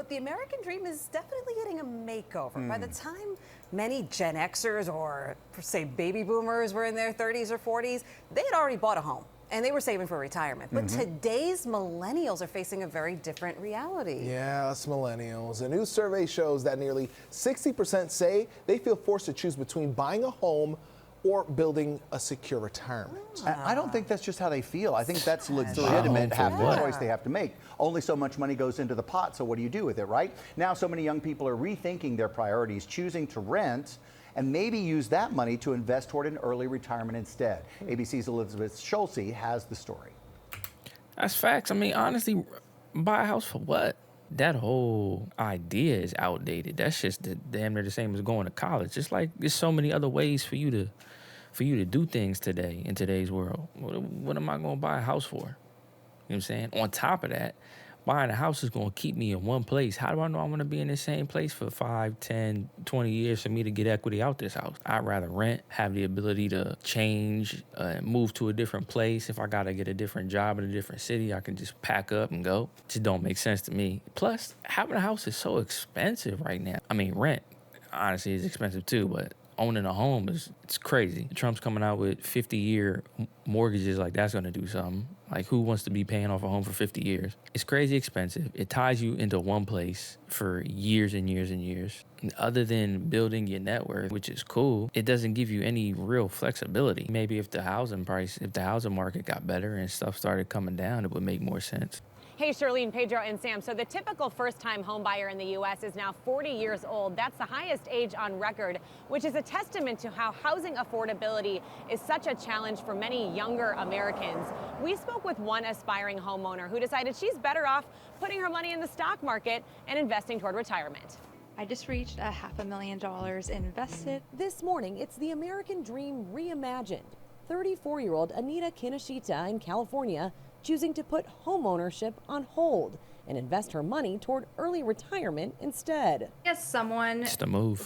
but the American dream is definitely getting a makeover. By the time many Gen Xers or, say, baby boomers were in their 30s or 40s, they had already bought a home and they were saving for retirement. But today's millennials are facing a very different reality. Yeah, us millennials. A new survey shows that nearly 60% say they feel forced to choose between buying a home or building a secure retirement. I don't think that's just how they feel. I think that's legitimate, half the choice they have to make. Only so much money goes into the pot, so what do you do with it, right? Now so many young people are rethinking their priorities, choosing to rent, and maybe use that money to invest toward an early retirement instead. ABC's Elizabeth Schulze has the story. That's facts. I mean, honestly, buy a house for what? That whole idea is outdated. That's just damn near the same as going to college. Just like there's so many other ways for you to do things today in today's world. What am I going to buy a house for? You know what I'm saying? On top of that, buying a house is going to keep me in one place. How do I know I'm going to be in the same place for 5, 10, 20 years for me to get equity out this house? I'd rather rent, have the ability to change, move to a different place. If I got to get a different job in a different city, I can just pack up and go. It just don't make sense to me. Plus, having a house is so expensive right now. I mean, rent, honestly, is expensive too, but owning a home it's crazy. Trump's coming out with 50-year mortgages, like that's gonna do something. Like who wants to be paying off a home for 50 years? It's crazy expensive. It ties you into one place for years and years and years. And other than building your net worth, which is cool, it doesn't give you any real flexibility. Maybe if the housing market got better and stuff started coming down, it would make more sense. Hey, Shirlene, Pedro, and Sam. So the typical first-time homebuyer in the U.S. is now 40 years old. That's the highest age on record, which is a testament to how housing affordability is such a challenge for many younger Americans. We spoke with one aspiring homeowner who decided she's better off putting her money in the stock market and investing toward retirement. I just reached $500,000 invested. This morning, it's the American dream reimagined. 34-year-old Anita Kinoshita in California choosing to put homeownership on hold and invest her money toward early retirement instead. As someone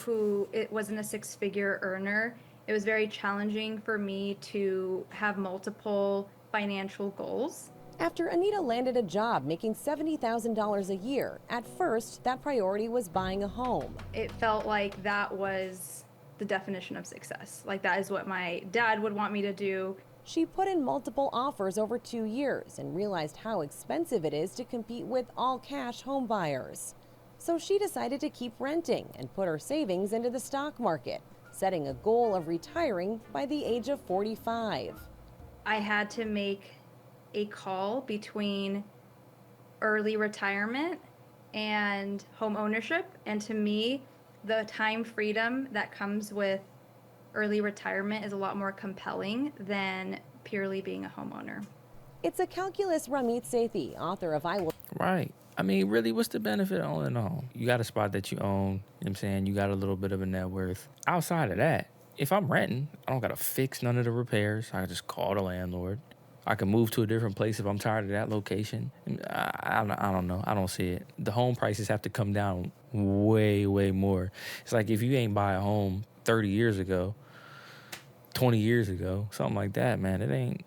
who it wasn't a six-figure earner, it was very challenging for me to have multiple financial goals. After Anita landed a job making $70,000 a year, at first that priority was buying a home. It felt like that was the definition of success. Like that is what my dad would want me to do. She put in multiple offers over 2 years and realized how expensive it is to compete with all-cash home buyers. So she decided to keep renting and put her savings into the stock market, setting a goal of retiring by the age of 45. I had to make a call between early retirement and home ownership, and to me, the time freedom that comes with early retirement is a lot more compelling than purely being a homeowner. It's a calculus Ramit Sethi, author of I Will. Right. I mean, really, what's the benefit of owning a home? You got a spot that you own, you know what I'm saying? You got a little bit of a net worth. Outside of that, if I'm renting, I don't got to fix none of the repairs. I can just call the landlord. I can move to a different place if I'm tired of that location. I don't know. I don't see it. The home prices have to come down way, way more. It's like if you ain't buy a home 30 years ago, 20 years ago, something like that, man, it ain't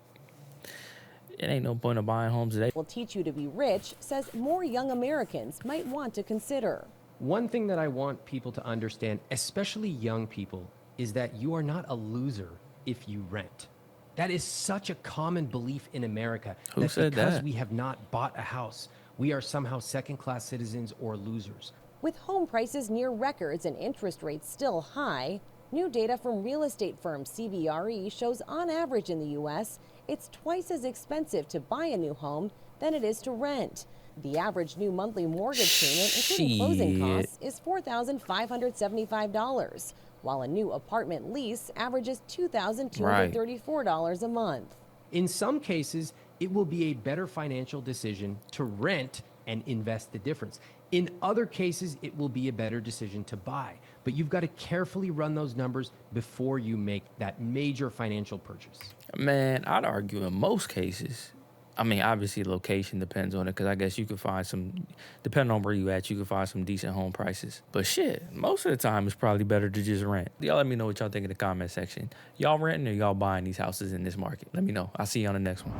no point of buying homes today. Will Teach You to Be Rich says more young Americans might want to consider. One thing that I want people to understand, especially young people, is that you are not a loser if you rent. That is such a common belief in America. Who said because that? we have not bought a house, we are somehow second-class citizens or losers. With home prices near records and interest rates still high, new data from real estate firm CBRE shows on average in the U.S., it's twice as expensive to buy a new home than it is to rent. The average new monthly mortgage payment, including closing costs, is $4,575, while a new apartment lease averages $2,234 a month. In some cases, it will be a better financial decision to rent and invest the difference. In other cases, it will be a better decision to buy. But you've got to carefully run those numbers before you make that major financial purchase. Man, I'd argue in most cases, I mean, obviously location depends on it, because I guess you could find some, depending on where you at, you could find some decent home prices. But shit, most of the time it's probably better to just rent. Y'all let me know what y'all think in the comment section. Y'all renting or y'all buying these houses in this market? Let me know. I'll see you on the next one.